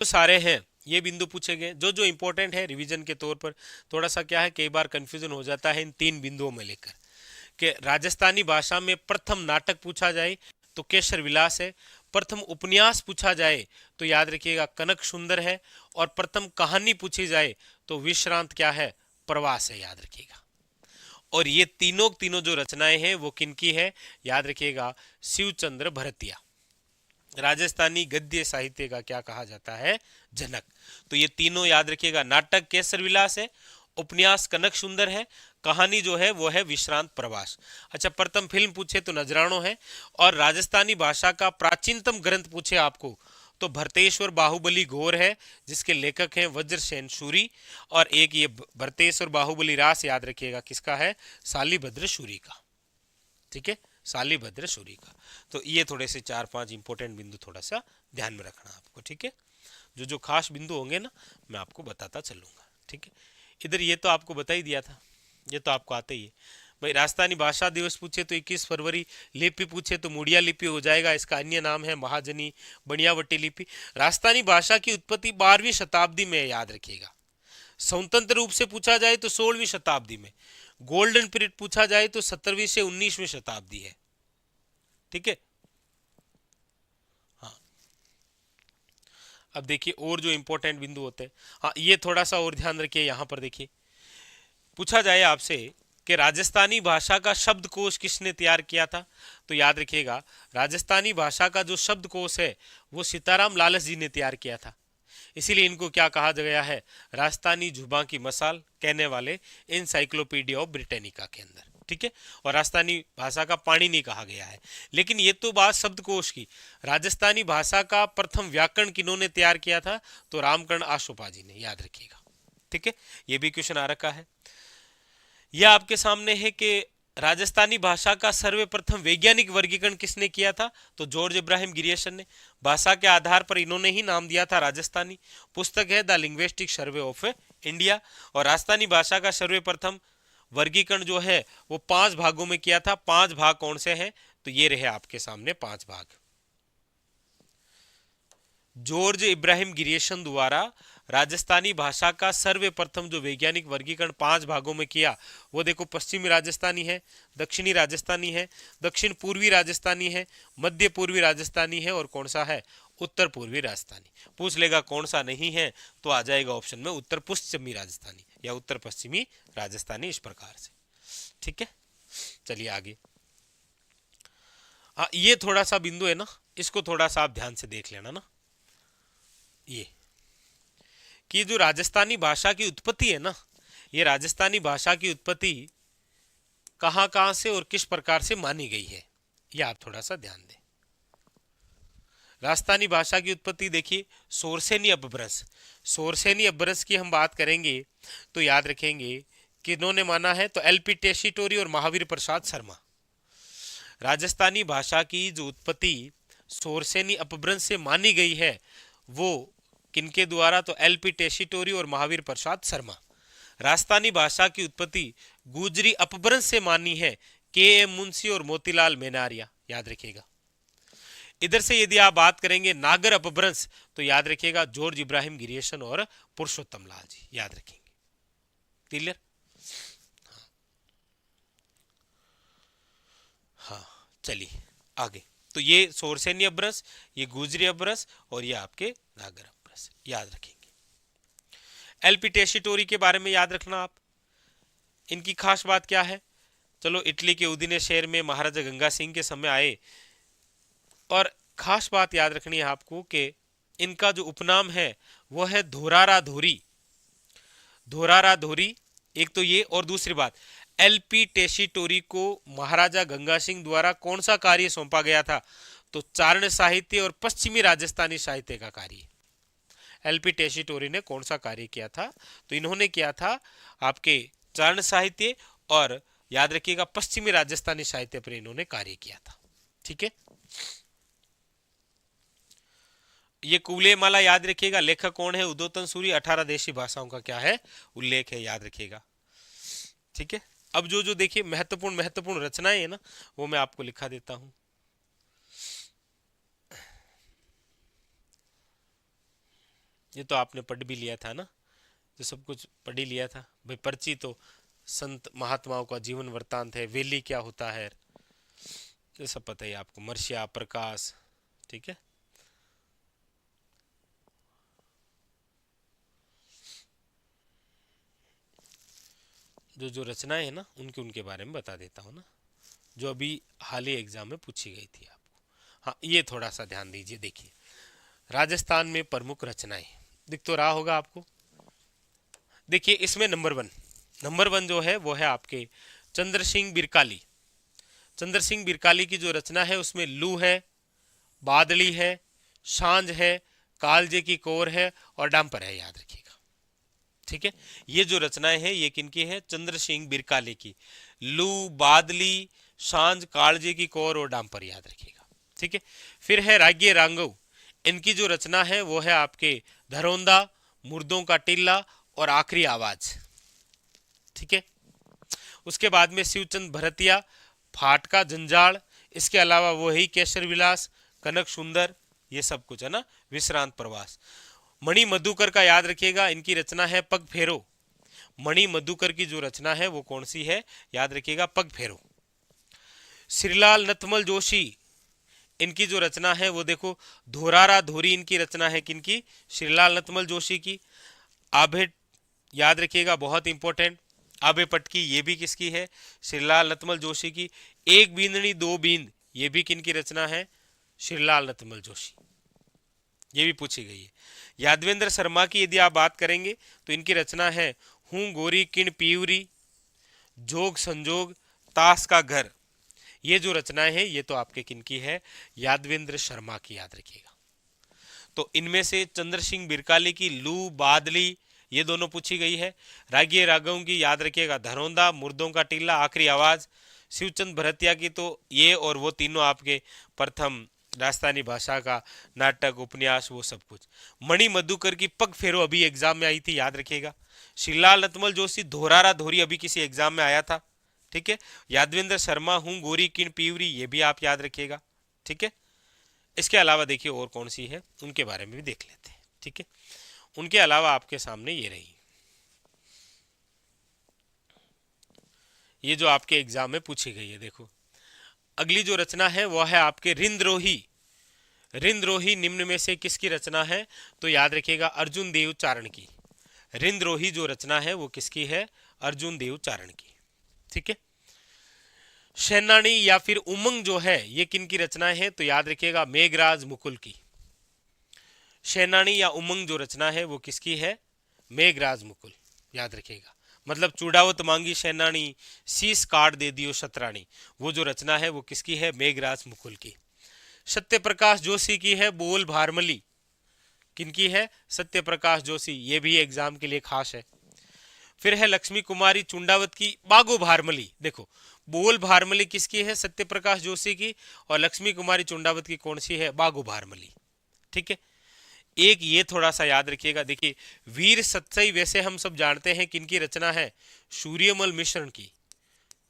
तो सारे हैं ये बिंदु पूछे गए जो जो इंपॉर्टेंट है रिवीजन के तौर पर। थोड़ा सा क्या है, कई बार कंफ्यूजन हो जाता है इन तीन बिंदुओं में लेकर कि राजस्थानी भाषा में प्रथम नाटक पूछा जाए तो केसर विलास है, प्रथम उपन्यास पूछा जाए तो याद रखिएगा कनक सुंदर है, और प्रथम कहानी पूछी जाए तो विश्रांत क्या है, प्रवास है, याद रखिएगा। और ये तीनों तीनों जो रचनाएं हैं वो किनकी है, याद रखिएगा शिवचंद्र भरतिया। राजस्थानी गद्य साहित्य का क्या कहा जाता है, जनक। तो ये तीनों याद रखिएगा, नाटक केसर विलास है, उपन्यास कनक सुंदर है, कहानी जो है वो है विश्रांत प्रवास। अच्छा, प्रथम फिल्म पूछे तो नजरानो है, और राजस्थानी भाषा का प्राचीनतम ग्रंथ पूछे आपको तो भरतेश्वर बाहुबली घोर है, जिसके लेखक हैं वज्रसेन सूरी। और एक ये भरतेश्वर बाहुबली रास याद रखिएगा किसका है, शालिभद्र सूरी का। ठीक है, शालिभद्र सूरी का। तो ये थोड़े से 4-5 इंपॉर्टेंट बिंदु थोड़ा सा ध्यान में रखना आपको। ठीक है, जो जो खास बिंदु होंगे ना मैं आपको बताता चलूंगा। ठीक है, इधर ये तो आपको बता ही दिया था, ये तो आपको आते ही है भाई। राजस्थानी भाषा दिवस पूछे तो 21 फरवरी, लिपि पूछे तो मुड़िया लिपि हो जाएगा, इसका अन्य नाम है महाजनी बनियावटी लिपि। राजस्थानी भाषा की उत्पत्ति 12वीं शताब्दी में, याद रखिएगा। स्वतंत्र रूप से पूछा जाए तो 16वीं शताब्दी में, गोल्डन पीरियड पूछा जाए तो 17वीं से 19वीं शताब्दी है। ठीक है, हाँ। अब देखिए और जो इंपॉर्टेंट बिंदु होते हैं, हाँ ये थोड़ा सा और ध्यान रखिए। यहां पर देखिए पूछा जाए आपसे कि राजस्थानी भाषा का शब्दकोश किसने तैयार किया था, तो याद रखिएगा राजस्थानी भाषा का जो शब्दकोश है वो सीताराम लालस जी ने तैयार किया था। इसीलिए इनको क्या कहा गया है, राजस्थानी जुबान की मसाल कहने वाले इनसाइक्लोपीडिया ऑफ ब्रिटेनिका के अंदर। ठीक है, और राजस्थानी भाषा का पाणिनि कहा गया है। लेकिन ये तो बात शब्दकोश की, राजस्थानी भाषा का प्रथम व्याकरण किन्होंने तैयार किया था, तो रामकर्ण आशोपा जी ने, याद रखिएगा। ठीक है, ये भी क्वेश्चन आ रखा है। यह आपके सामने है कि राजस्थानी भाषा का सर्वप्रथम वैज्ञानिक वर्गीकरण किसने किया था, तो जॉर्ज इब्राहिम गिरियसन ने। भाषा के आधार पर इन्होंने ही नाम दिया था राजस्थानी। पुस्तक है the linguistic survey of India. और राजस्थानी भाषा का सर्वप्रथम वर्गीकरण जो है वो 5 भागों में किया था। 5 भाग कौन से हैं, तो ये रहे आपके सामने 5 भाग। जॉर्ज इब्राहिम गिरियसन द्वारा राजस्थानी भाषा का सर्वप्रथम जो वैज्ञानिक वर्गीकरण 5 भागों में किया, वो देखो पश्चिमी राजस्थानी है, दक्षिणी राजस्थानी है, दक्षिण पूर्वी राजस्थानी है, मध्य पूर्वी राजस्थानी है, और कौन सा है, उत्तर पूर्वी राजस्थानी। पूछ लेगा कौन सा नहीं है तो आ जाएगा ऑप्शन में उत्तर पश्चिमी राजस्थानी या उत्तर पश्चिमी राजस्थानी, इस प्रकार से। ठीक है, चलिए आगे। हाँ ये थोड़ा सा बिंदु है ना, इसको थोड़ा सा आप ध्यान से देख लेना ना, ये कि जो राजस्थानी भाषा की उत्पत्ति है ना, ये राजस्थानी भाषा की उत्पत्ति कहां कहां से और किस प्रकार से मानी गई है, ये आप थोड़ा सा ध्यान दें। राजस्थानी भाषा की उत्पत्ति देखिए सोरसेनी अपभ्रंश। सोरसेनी अपभ्रंश की हम बात करेंगे तो याद रखेंगे कि इन्होंने माना है तो एलपी टेसीटोरी और महावीर प्रसाद शर्मा। राजस्थानी भाषा की जो उत्पत्ति सोरसेनी अपभ्रंश से मानी गई है वो किनके द्वारा, तो एलपी टेसीटोरी और महावीर प्रसाद शर्मा। राजस्थानी भाषा की उत्पत्ति गुजरी अपभ्रंश से मानी है के एम मुंशी और मोतीलाल मेनारिया, याद रखिएगा। इधर से यदि आप बात करेंगे नागर अपभ्रंश तो याद रखिएगा जॉर्ज इब्राहिम गिरियसन और पुरुषोत्तम लाल जी, याद रखेंगे। क्लियर, हाँ चलिए आगे। तो ये सोरसेनी अपभ्रंश, ये गुजरी अपभ्रंश और ये आपके नागर अपभ्रंश, याद रखेंगे। एलपी टेसीटोरी के बारे में याद रखना आप, इनकी खास बात क्या है, चलो इटली के उदिने शहर में महाराजा गंगा सिंह के समय आए, और खास बात याद रखनी है आपको कि इनका जो उपनाम है वो है धोरारा धोरी। धोरारा धोरी एक तो ये, और दूसरी बात एलपी टेसीटोरी को महाराजा गंगा सिंह द्वारा कौन सा कार्य सौंपा गया था, तो चारण साहित्य और पश्चिमी राजस्थानी साहित्य का कार्य। एलपी टेसीटोरी ने कौन सा कार्य किया था, तो इन्होंने किया था आपके चारण साहित्य और याद रखिएगा पश्चिमी राजस्थानी साहित्य पर इन्होंने कार्य किया था। ठीक है, ये कुवले माला याद रखिएगा, लेखक कौन है, उदोतन सूरी। 18 देशी भाषाओं का क्या है, उल्लेख है, याद रखिएगा। ठीक है, अब जो जो देखिए महत्वपूर्ण महत्वपूर्ण रचनाएं है ना वो मैं आपको लिखा देता हूं। ये तो आपने पढ़ भी लिया था ना, तो सब कुछ पढ़ ही लिया था भाई। पर्ची तो संत महात्माओं का जीवन वृत्तांत है, वेली क्या होता है, ये सब पता ही आपको, मर्ष्या प्रकाश, ठीक है। जो जो रचनाएं है ना उनके उनके बारे में बता देता हूँ ना, जो अभी हाल ही एग्जाम में पूछी गई थी आपको। हाँ, ये थोड़ा सा ध्यान दीजिए। देखिए, राजस्थान में प्रमुख रचनाएं दिख तो रहा होगा आपको। देखिए इसमें नंबर वन जो है वो है आपके चंद्र सिंह बिरकाली। चंद्र सिंह बिरकाली की जो रचना है उसमें लू है, बादली है, सांझ है, कालजे की कोर है और डांपर है, याद रखिएगा, ठीक है। ये जो रचनाएं हैं ये किनकी है, चंद्र सिंह बिरकाले की। लू, बादली, सांझ, कालजे की कोर और डांपर, याद रखिएगा, ठीक है। फिर है राग्य रांगव, इनकी जो रचना है वो है आपके धरोंदा, मुर्दों का टिल्ला और आखिरी आवाज, ठीक है। उसके बाद में शिवचंद भरतिया, फाटका जंजाल, इसके अलावा वो ही केसर विलास, कनक सुंदर, ये सब कुछ है ना, विश्रांत प्रवास। मणि मधुकर का याद रखिएगा, इनकी रचना है पग फेरो। मणि मधुकर की जो रचना है वो कौन सी है, याद रखिएगा, पग फेरो। श्रीलाल नथमल जोशी, इनकी जो रचना है वो देखो धोरारा धोरी, इनकी रचना है किनकी, श्रीलाल नथमल जोशी की। आभे, याद रखिएगा बहुत इंपॉर्टेंट, आबे पटकी, ये भी किसकी है, श्रीलाल नथमल जोशी की। एक बींदनी दो बींद, ये भी किनकी रचना है, श्रीलाल नथमल जोशी, ये भी पूछी गई है। यादवेंद्र शर्मा की यदि आप बात करेंगे तो इनकी रचना है हूं गोरी किण पीवरी, जोग संजोग, ताश का घर। ये जो रचनाएं हैं ये तो आपके किनकी है, यादवेंद्र शर्मा की, याद रखिएगा। तो इनमें से चंद्र सिंह बिरकाली की लू, बादली, ये दोनों पूछी गई है। रागिए रागव की याद रखिएगा धरोंदा, मुर्दों का टीला, आखिरी आवाज। शिवचंद भरतिया की तो ये और वो तीनों आपके प्रथम राजस्थानी भाषा का नाटक, उपन्यास, वो सब कुछ। मणि मधुकर की पग फेरो अभी एग्जाम में आई थी, याद रखिएगा। श्रीलाल नथमल जोशी धोरारा धोरी अभी किसी एग्जाम में आया था, ठीक है। यादवेंद्र शर्मा हूं गोरी किण पीवरी, ये भी आप याद रखिएगा, ठीक है। इसके अलावा देखिए और कौन सी है उनके बारे में भी देख लेते हैं, ठीक है। उनके अलावा आपके सामने ये रही, ये जो आपके एग्जाम में पूछी गई है। देखो अगली जो रचना है वह है आपके रिंद्रोही। रिंद्रोही निम्न में से किसकी रचना है, तो याद रखिएगा अर्जुन देव चारण की। रिंद्रोही जो रचना है वो किसकी है, अर्जुन देव चारण की, ठीक है। शैनानी या फिर उमंग जो है ये किनकी रचना है, तो याद रखिएगा मेघराज मुकुल की। शैनानी या उमंग जो रचना है वो किसकी है, मेघराज मुकुल, याद रखिएगा। मतलब चूड़ावत मांगी शैनानी, शीश काट दे दियो शतरानी, वो जो रचना है वो किसकी है, मेघराज मुकुल की। सत्य प्रकाश जोशी की है बोल भारमली, किनकी है, सत्य प्रकाश जोशी, ये भी एग्जाम के लिए खास है। फिर है लक्ष्मी कुमारी चुंडावत की बागो भारमली। देखो बोल भारमली किसकी है, सत्य प्रकाश जोशी की, और लक्ष्मी कुमारी चुंडावत की कौन सी है, बागो भारमली, ठीक है। एक ये थोड़ा सा याद रखिएगा, देखिए वीर सत्सई वैसे हम सब जानते हैं किनकी रचना है, सूर्यमल मिश्रण की।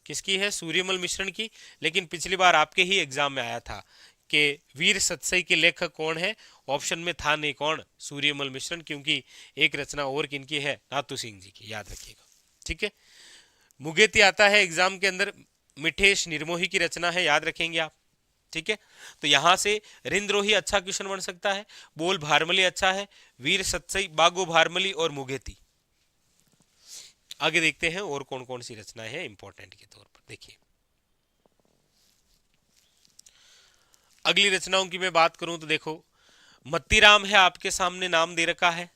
किसकी है, सूर्यमल मिश्रण की। लेकिन पिछली बार आपके ही एग्जाम में आया था कि वीर सत्सई के लेखक कौन है, ऑप्शन में था नहीं कौन, सूर्यमल मिश्रण, क्योंकि एक रचना और किनकी है, नाथू सिंह जी की, याद रखिएगा, ठीक है। मुगेती आता है एग्जाम के अंदर, मिठेश निर्मोही की रचना है, याद रखेंगे आप, ठीक है। तो यहां से रिंद्रोही अच्छा क्वेश्चन बन सकता है, बोल भारमली अच्छा है, वीर सत्सई, बागो भारमली और मुगेती। आगे देखते हैं और कौन कौन सी रचनाएं हैं इंपॉर्टेंट के तौर पर। देखिए अगली रचनाओं की मैं बात करूं तो देखो मत्तीराम है आपके सामने, नाम दे रखा है,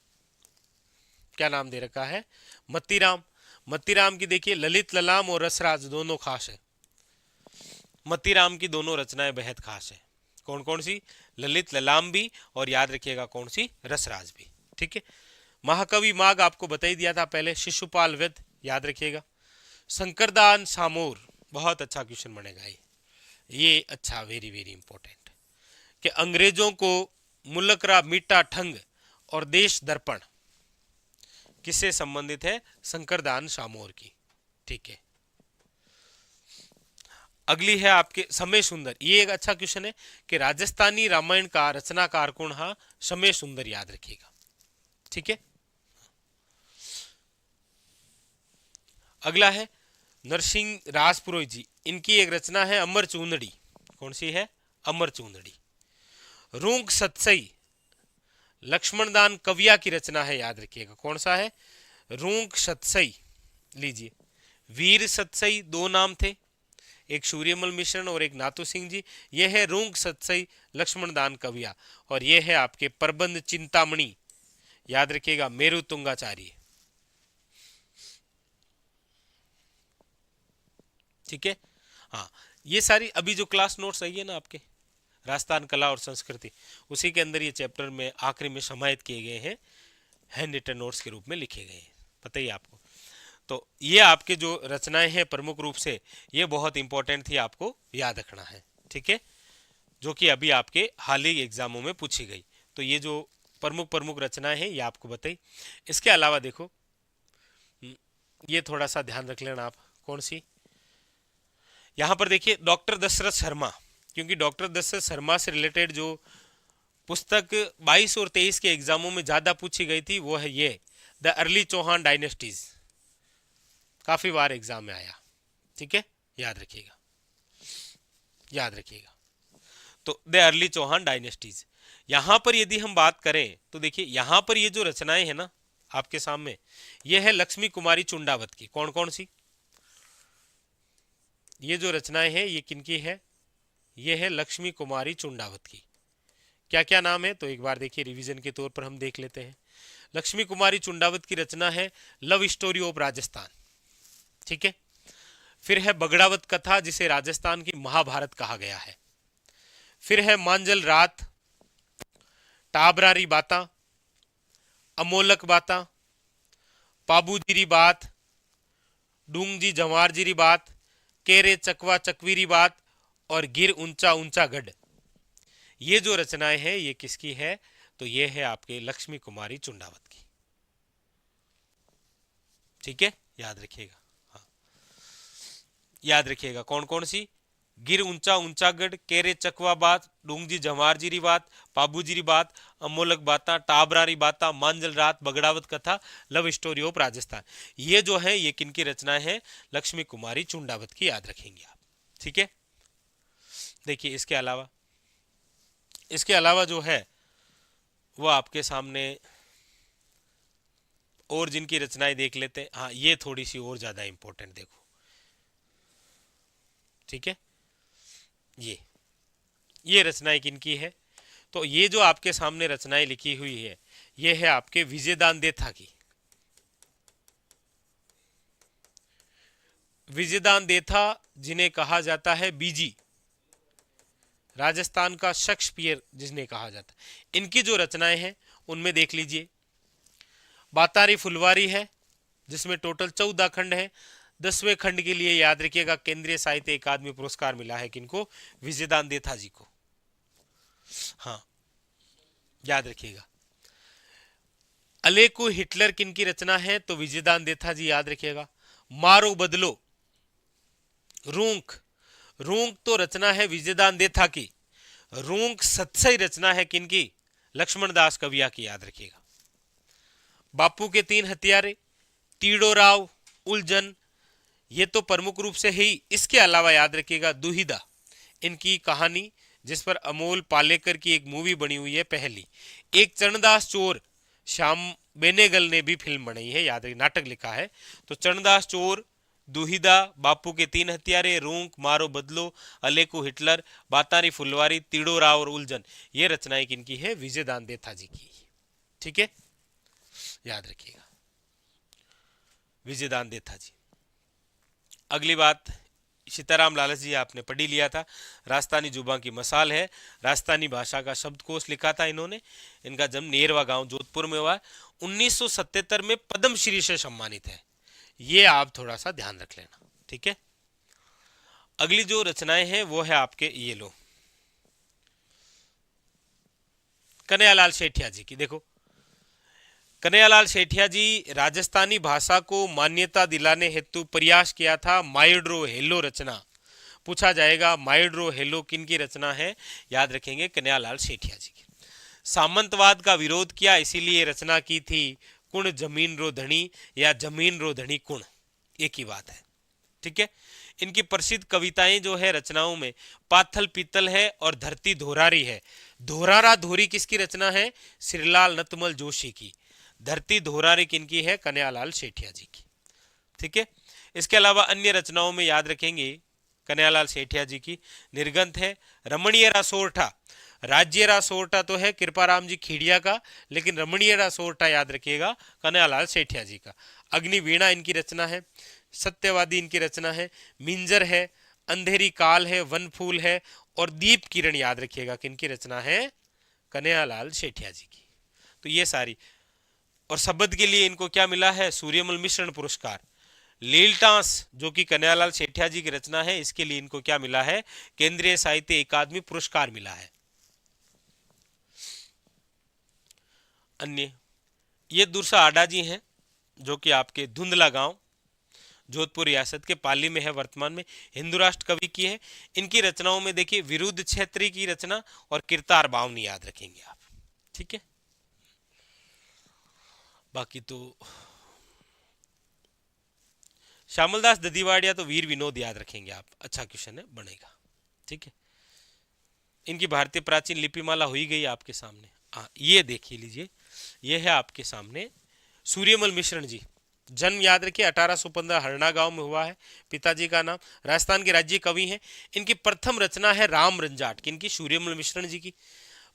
क्या नाम दे रखा है, मत्तीराम। मत्तीराम की देखिए ललित ललाम और रसराज दोनों खास है। मत्तीराम की दोनों रचनाएं बेहद खास है। कौन कौन सी, ललित ललाम भी, और याद रखिएगा कौन सी, रसराज भी, ठीक है। महाकवि माग आपको बता ही दिया था पहले, शिशुपाल वैद्य, याद रखिएगा। शंकरदान सामोर, बहुत अच्छा क्वेश्चन बनेगा ये अच्छा, वेरी वेरी इंपॉर्टेंट, कि अंग्रेजों को मुलकरा मीठा ठंग और देश दर्पण किससे संबंधित है, शंकरदान सामोर की, ठीक है। अगली है आपके समय सुंदर, ये एक अच्छा क्वेश्चन है कि राजस्थानी रामायण का रचनाकार कौन है, समय सुंदर, याद रखिएगा। ठीक है। अगला है नरसिंह राजपुरोहित जी, इनकी एक रचना है अमर चूंदड़ी। कौन सी है? अमर चूंदड़ी। रूंग सतसई लक्ष्मणदान कविया की रचना है, याद रखिएगा। कौन सा है? रूंग सतसई। लीजिए, वीर सतसई दो नाम थे, एक सूर्यमल मिश्रण और एक नाथू सिंह जी। यह है रूंग सतसई लक्ष्मणदान कविया, और यह है आपके प्रबंध चिंतामणि, याद रखिएगा, मेरु तुंगाचार्य। ठीक है। हाँ, ये सारी अभी जो क्लास नोट्स आई है ना आपके, राजस्थान कला और संस्कृति, उसी के अंदर ये चैप्टर में आखिरी में समाहित किए गए हैं, हैंड रिटन नोट्स के रूप में लिखे गए हैं, पता ही आपको। तो ये आपके जो रचनाएं हैं प्रमुख रूप से, ये बहुत इंपॉर्टेंट थी, आपको याद रखना है। ठीक है, जो कि अभी आपके हाल ही एग्जामों में पूछी गई। तो ये जो प्रमुख प्रमुख रचनाएं हैं ये आपको बताई। इसके अलावा देखो, ये थोड़ा सा ध्यान रख लेना आप। कौन सी? यहां पर देखिए डॉक्टर दशरथ शर्मा, क्योंकि डॉक्टर दशरथ शर्मा से रिलेटेड जो पुस्तक 22 और 23 के एग्जामों में ज्यादा पूछी गई थी वो है ये द अर्ली चौहान डायनेस्टीज। काफी बार एग्जाम में आया। ठीक है, याद रखिएगा, याद रखिएगा। तो द अर्ली चौहान डायनेस्टीज। यहां पर यदि हम बात करें तो देखिए यहां पर ये जो रचनाएं हैं ना आपके सामने, ये है लक्ष्मी कुमारी चुंडावत की। कौन कौन सी? ये जो रचनाएं हैं ये किनकी है? ये है लक्ष्मी कुमारी चुंडावत की। क्या क्या नाम है तो एक बार देखिए, रिवीजन के तौर पर हम देख लेते हैं। लक्ष्मी कुमारी चुंडावत की रचना है लव स्टोरी ऑफ राजस्थान। ठीक है। फिर है बगड़ावत कथा, जिसे राजस्थान की महाभारत कहा गया है। फिर है मांजल रात, टाबरारी बाता, अमोलक बाता, पाबूजीरी बात, डूंगजी जवारजीरी बात, केरे चकवा चकवीरी बात और गिर ऊंचा ऊंचा गढ़। ये जो रचनाएं हैं ये किसकी है? तो ये है आपके लक्ष्मी कुमारी चुंडावत की। ठीक है, याद रखिएगा। हाँ, याद रखिएगा कौन कौन सी? गिर ऊंचा ऊंचा गढ़, केरे चकवा बात, डूंगजी जवारजीरी बात, पाबूजीरी बात, अमोलक बाता, टाबरारी बाता, मांजल रात, बगड़ावत कथा, लव स्टोरी ऑफ राजस्थान। ये जो है ये किनकी रचनाएं हैं? लक्ष्मी कुमारी चुंडावत की, याद रखेंगे आप। ठीक है। देखिए इसके अलावा जो है वो आपके सामने और जिनकी रचनाएं देख लेते हैं। हाँ, ये थोड़ी सी और ज्यादा इंपॉर्टेंट देखो। ठीक है, ये रचनाएं किनकी है? तो ये जो आपके सामने रचनाएं लिखी हुई है ये है आपके विजयदान देथा की। विजयदान देथा जिन्हें कहा जाता है बीजी, राजस्थान का शेक्सपियर जिन्हें कहा जाता है, इनकी जो रचनाएं हैं उनमें देख लीजिए। बातारी फुलवारी है जिसमें टोटल 14 खंड है। 10वें खंड के लिए याद रखिएगा केंद्रीय साहित्य अकादमी पुरस्कार मिला है किनको? विजयदान देथा जी को। हाँ, याद रखिएगा। अलेकु हिटलर किनकी रचना है? तो विजयदान देथा जी, याद रखिएगा। मारो बदलो, रूंक, रूंक तो रचना है विजयदान देथा की। रूंक सतसई रचना है किनकी? लक्ष्मण दास कविया की, याद रखिएगा। बापू के 3 हत्यारे, तीड़ो राव, उलझन, ये तो प्रमुख रूप से ही। इसके अलावा याद रखिएगा दुहिदा, इनकी कहानी जिस पर अमोल पालेकर की एक मूवी बनी हुई है पहली। एक चरणदास चोर, श्याम बेनेगल ने भी फिल्म बनाई है, याद रखिए, नाटक लिखा है। तो चरणदास चोर, दुहिदा, बापू के 3 हत्यारे, रूंक, मारो बदलो, अलेकू हिटलर, बातारी फुलवारी, तीड़ो राव और उलझन, ये रचनाएं किनकी है? विजयदान देथा जी की। ठीक है, याद रखिएगा, विजयदान देथा जी। अगली बात, सीताराम लालच जी आपने पढ़ी लिया था। राजस्थानी जुबान की मसाल है, राजस्थानी भाषा का शब्दकोश लिखा था इन्होंने। इनका जन्म नेरवा गांव जोधपुर में हुआ। 1977 में पद्मश्री से सम्मानित है। ये आप थोड़ा सा ध्यान रख लेना। ठीक है। अगली जो रचनाएं हैं वो है आपके ये लो, कन्हैयालाल सेठिया जी की। देखो, कन्हैयालाल सेठिया जी राजस्थानी भाषा को मान्यता दिलाने हेतु प्रयास किया था। माइड्रो हेलो रचना पूछा जाएगा। माइड्रो हेलो किन की रचना है? याद रखेंगे कन्हैयालाल सेठिया जी की। सामंतवाद का विरोध किया, इसीलिए रचना की थी कुण जमीन रो धनी या जमीन रो धनी कुण, एक ही बात है। ठीक है। इनकी प्रसिद्ध कविताएं जो है रचनाओं में पाथल पीतल है और धरती धोरारी है। धोरारा धोरी किसकी रचना है? श्रीलाल नतमल जोशी की। धरती धोरारी किनकी है? कन्हैयालाल सेठिया जी की। ठीक है। इसके अलावा अन्य रचनाओं में याद रखेंगे कन्हैयालाल सेठिया जी की निर्गंथ है रमणीयरा सोरठा। राज्यरा सोरठा तो है कृपाराम जी खीड़िया का, लेकिन रमणीयरा सोरठा याद रखिएगा कन्हैयालाल सेठिया जी का। अग्निवीणा इनकी रचना है। सत्यवादी इनकी रचना है। मिंजर है, अंधेरी काल है, वन फूल है और दीप किरण याद रखिएगा किनकी रचना है? कन्हैयालाल सेठिया जी की। तो ये सारी, और शब्द के लिए इनको क्या मिला है? सूर्यमल मिश्रण पुरस्कार। लीलटास जो कि कन्हैयालाल सेठिया जी की रचना है, इसके लिए इनको क्या मिला है? केंद्रीय साहित्य अकादमी पुरस्कार मिला है। अन्य ये दुर्सा आडा जी हैं जो कि आपके धुंधला गांव जोधपुर रियासत के पाली में है, वर्तमान में हिंदू राष्ट्र कवि की है। इनकी रचनाओं में देखिए विरुद्ध क्षेत्री की रचना और किरतार बावनी याद रखेंगे आप। ठीक है। बाकी तो श्यामलदास ददीवाड़िया तो वीर विनोद याद रखेंगे आप, अच्छा क्वेश्चन है, बनेगा। ठीक है। इनकी भारतीय प्राचीन लिपिमाला हुई गई आपके सामने। हाँ, ये देखिए लीजिए, ये है आपके सामने सूर्यमल मिश्रण जी। जन्म याद रखिए 1815 हरना गांव में हुआ है। पिताजी का नाम, राजस्थान के राज्य कवि हैं। इनकी प्रथम रचना है राम रंजाट, किनकी? सूर्यमल मिश्रण जी की।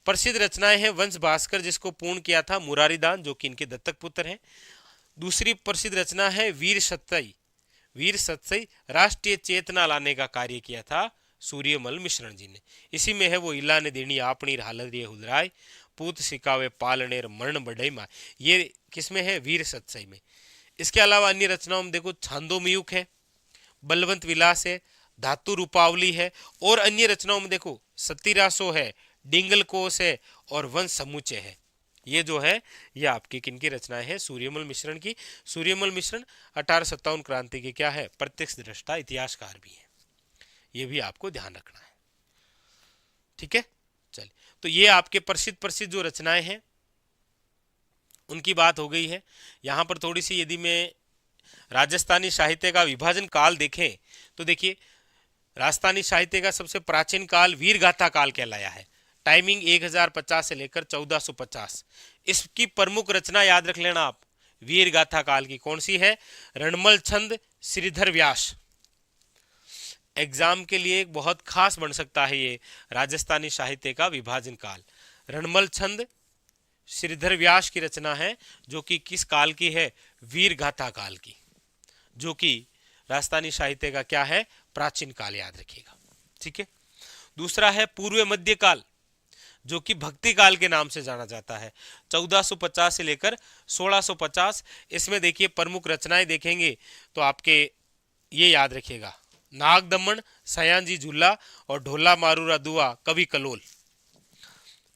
प्रसिद्ध रचनाएं हैं वंश भास्कर जिसको पूर्ण किया था मुरारीदान जो कि इनके दत्तक पुत्र हैं। दूसरी प्रसिद्ध रचना है वीर सत्सई। वीर सत्सई राष्ट्रीय चेतना लाने का कार्य किया था सूर्यमल मिश्रण जी ने। इसी में है वो इला ने देनी आपनी हालत हुदराय पूत सिकावे पालनेर मरण बढ़ई मा, ये किसमें है? वीर सत्सई में। इसके अलावा अन्य रचनाओं में देखो छांदोमयुग है, बलवंत विलास है, धातु रूपावली है, और अन्य रचनाओं में देखो सतीरासो है, डिंगल कोश है और वंश समुचे है। ये जो है ये आपकी किनकी रचनाएं है? सूर्यमल मिश्रण की। सूर्यमल मिश्रण 1857 क्रांति के क्या है? प्रत्यक्ष दृष्टा इतिहासकार भी है। ये भी आपको ध्यान रखना है। ठीक है। चलिए, तो ये आपके प्रसिद्ध प्रसिद्ध जो रचनाएं हैं उनकी बात हो गई है। यहां पर थोड़ी सी यदि मैं राजस्थानी साहित्य का विभाजन काल देखें तो देखिए राजस्थानी साहित्य का सबसे प्राचीन काल वीर गाथा काल कहलाया है। टाइमिंग 1050 से लेकर 1450। इसकी प्रमुख रचना याद रख लेना आप, वीर गाथा काल की कौन सी है? रणमल छंद, श्रीधर व्यास। एग्जाम के लिए एक बहुत खास बन सकता है ये राजस्थानी साहित्य का विभाजन काल। रणमल छंद, श्रीधर व्यास की रचना है जो कि किस काल की है? वीर गाथा काल की, जो कि राजस्थानी साहित्य का क्या है? प्राचीन काल याद रखिएगा। ठीक है। दूसरा है पूर्व मध्य काल जो कि भक्ति काल के नाम से जाना जाता है, 1450 से लेकर 1650। इसमें देखिए प्रमुख रचनाएं देखेंगे तो आपके ये याद रखिएगा, नाग दमन, सयाजी झूला और ढोला मारूरा दुआ, कवि कलोल।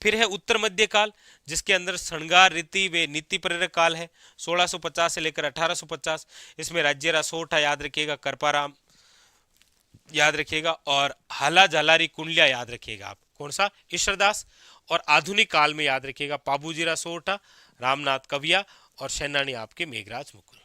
फिर है उत्तर मध्य काल जिसके अंदर श्रृंगार रीति व नीति प्रेरक काल है, 1650 से लेकर 1850। इसमें राज्य रासोठा याद रखिएगा, करपाराम याद रखिएगा और हाला झालारी कुंडलिया याद रखिएगा आप। कौन सा? ईश्वरदास। और आधुनिक काल में याद रखिएगा पाबूजी रासोठा, रामनाथ कविया और सेनानी आपके मेघराज मुकुल।